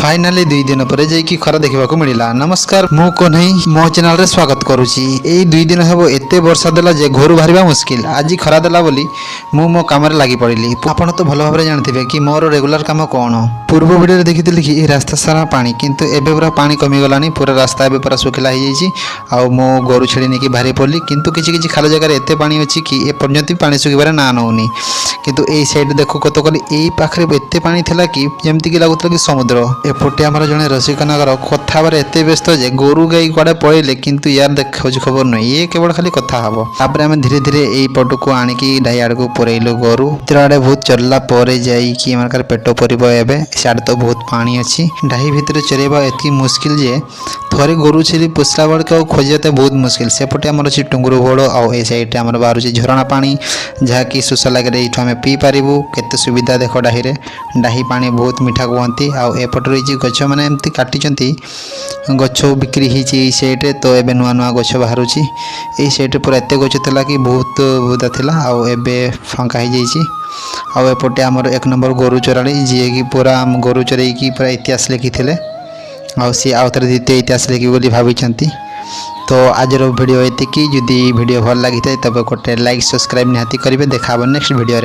Finally 2 दिन पर जाइए खरा देखा मिला। नमस्कार मु कन्हई मो चैनल रे स्वागत करुच्ची। यही 2 दिन हम एत वर्षा देला जे घर बाहर मुस्किल। आज खरा देला बोली मु मो काम लगी पड़ी। आपड़ तो भल भाव जानते कि मोर रेगुलर काम कौन। पूर्व वीडियो देखी कि ये रास्ता सारा पानी किंतु एबे पूरा पानी कमीगला। पूरा रास्ता एबे पूरा सुखला हो मो गोरु छेड़ी नहीं बाहरी पड़ी किंतु किसी खाल जगह एत पानी अच्छी कि एपर्यंत भी पानी सुखार ना नौनी। किंतु ए साइड देखो कत कली यही पाखे एत पानी थिला कि जमती लगुला कि समुद्र। एपटे आमर जड़े रसिकनगर कथाबार एत व्यस्त जे गोरु गाई कड़े पड़े किंतु यार देखा खबर नुह ये केवल खाली कथा हम। तापर आम धीरे धीरे यही पट को आणिकी डाई आड़ को पुरेलु गोरु चित्र आड़े बहुत चलला जाकर पेट पर सियाड़े तो बहुत पानी अच्छी। डाही भितर चरेबा एति मुस्किल जे थोड़े गोरु छेली पोसला बेड़े खोजते बहुत मुस्किल। सेपटे आमर अच्छी टुंगुरु बोड़ आउ साइड आम बाहर झरणा पानी जहाँकि सुसा लगे ये आम पी पारू। केते सुविधा देख डाही डाही पानी बहुत मीठा कहती। आउट रही गच मैंने एमती काटी गच बिक्री होती सेट्रे तो ये नुआ नुआ गच बाहर यही सेट्रे पूरा एत गच था कि बहुत बुदा था आबे फंका हो एपटे आमर 1 नंबर गोरु चोराड़ी जी कि पूरा आम गोरु चोरई पूरा इतिहास लिखी सी आउ थे द्वितीय इतिहास लिखी भाई। तो आज वीडियो ये जदि वीडियो भल लगी तब गोटे लाइक सब्सक्राइब निहाती करेंगे। देखा नेक्स्ट वीडियो।